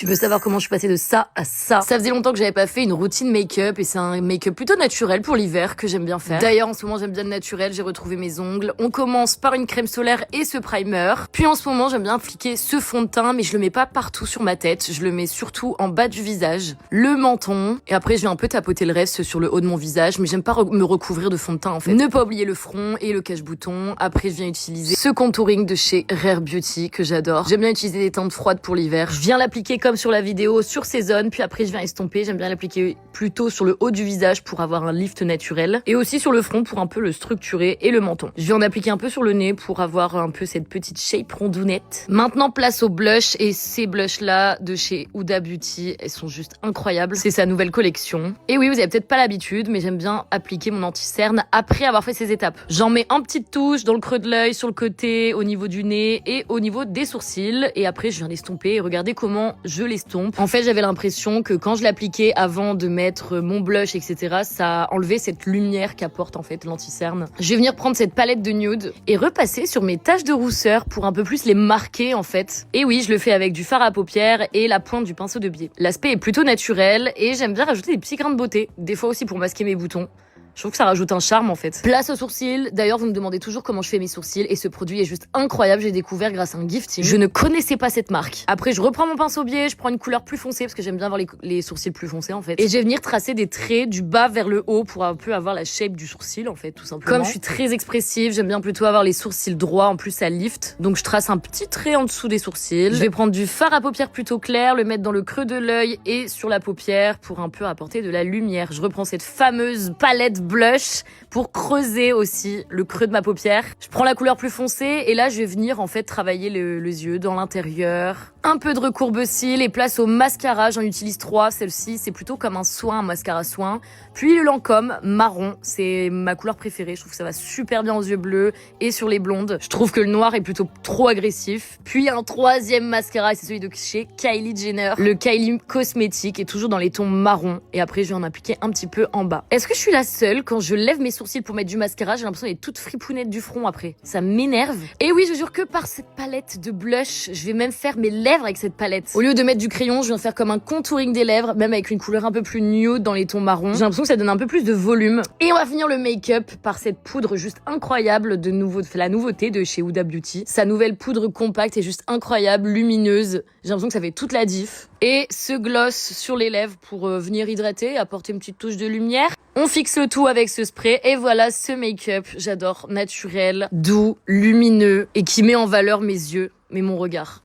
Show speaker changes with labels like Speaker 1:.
Speaker 1: Tu veux savoir comment je suis passée de ça à ça? Ça faisait longtemps que j'avais pas fait une routine make-up et c'est un make-up plutôt naturel pour l'hiver que j'aime bien faire. D'ailleurs, en ce moment, j'aime bien le naturel, j'ai retrouvé mes ongles. On commence par une crème solaire et ce primer. Puis en ce moment, j'aime bien appliquer ce fond de teint, mais je le mets pas partout sur ma tête. Je le mets surtout en bas du visage, le menton. Et après, je viens un peu tapoter le reste sur le haut de mon visage, mais j'aime pas me recouvrir de fond de teint en fait. Ne pas oublier le front et le cache-bouton. Après, je viens utiliser ce contouring de chez Rare Beauty que j'adore. J'aime bien utiliser des teintes froides pour l'hiver. Je viens l'appliquer comme sur la vidéo sur ces zones, puis après je viens estomper. J'aime bien l'appliquer plutôt sur le haut du visage pour avoir un lift naturel et aussi sur le front pour un peu le structurer et le menton. Je viens en appliquer un peu sur le nez pour avoir un peu cette petite shape rondounette. Maintenant place au blush et ces blushs là de chez Huda Beauty, elles sont juste incroyables. C'est sa nouvelle collection. Et oui, vous avez peut-être pas l'habitude, mais j'aime bien appliquer mon anti-cerne après avoir fait ces étapes. J'en mets en petites touches dans le creux de l'œil, sur le côté, au niveau du nez et au niveau des sourcils. Et après je viens l'estomper et regardez comment je l'estompe. En fait, j'avais l'impression que quand je l'appliquais avant de mettre mon blush, etc., ça enlevait cette lumière qu'apporte en fait l'anti-cerne. Je vais venir prendre cette palette de nude et repasser sur mes taches de rousseur pour un peu plus les marquer en fait. Et oui, je le fais avec du fard à paupières et la pointe du pinceau de biais. L'aspect est plutôt naturel et j'aime bien rajouter des petits grains de beauté, des fois aussi pour masquer mes boutons. Je trouve que ça rajoute un charme en fait. Place aux sourcils. D'ailleurs, vous me demandez toujours comment je fais mes sourcils et ce produit est juste incroyable. J'ai découvert grâce à un gifting. Je ne connaissais pas cette marque. Après, je reprends mon pinceau biais, je prends une couleur plus foncée parce que j'aime bien avoir les sourcils plus foncés en fait. Et je vais venir tracer des traits du bas vers le haut pour un peu avoir la shape du sourcil en fait, tout simplement. Comme je suis très expressive, j'aime bien plutôt avoir les sourcils droits. En plus, ça lift. Donc, je trace un petit trait en dessous des sourcils. Je vais prendre du fard à paupières plutôt clair, le mettre dans le creux de l'œil et sur la paupière pour un peu apporter de la lumière. Je reprends cette fameuse palette blush pour creuser aussi le creux de ma paupière. Je prends la couleur plus foncée et là je vais venir en fait travailler les yeux dans l'intérieur. Un peu de recourbe cils et place au mascara, j'en utilise 3. Celle-ci c'est plutôt comme un soin, un mascara soin. Puis le Lancôme marron, c'est ma couleur préférée. Je trouve que ça va super bien aux yeux bleus et sur les blondes. Je trouve que le noir est plutôt trop agressif. Puis un troisième mascara et c'est celui de chez Kylie Jenner. Le Kylie Cosmétique est toujours dans les tons marron et après je vais en appliquer un petit peu en bas. Est-ce que je suis la seule quand je lève mes sourcils pour mettre du mascara, j'ai l'impression d'être toute fripounette du front après. Ça m'énerve. Et oui, je jure que par cette palette de blush, je vais même faire mes lèvres avec cette palette. Au lieu de mettre du crayon, je viens faire comme un contouring des lèvres, même avec une couleur un peu plus nude dans les tons marrons. J'ai l'impression que ça donne un peu plus de volume. Et on va finir le make-up par cette poudre juste incroyable la nouveauté de chez Huda Beauty. Sa nouvelle poudre compacte est juste incroyable, lumineuse. J'ai l'impression que ça fait toute la diff. Et ce gloss sur les lèvres pour venir hydrater, apporter une petite touche de lumière. On fixe le tout avec ce spray et voilà ce make-up, j'adore, naturel, doux, lumineux et qui met en valeur mes yeux, mais mon regard.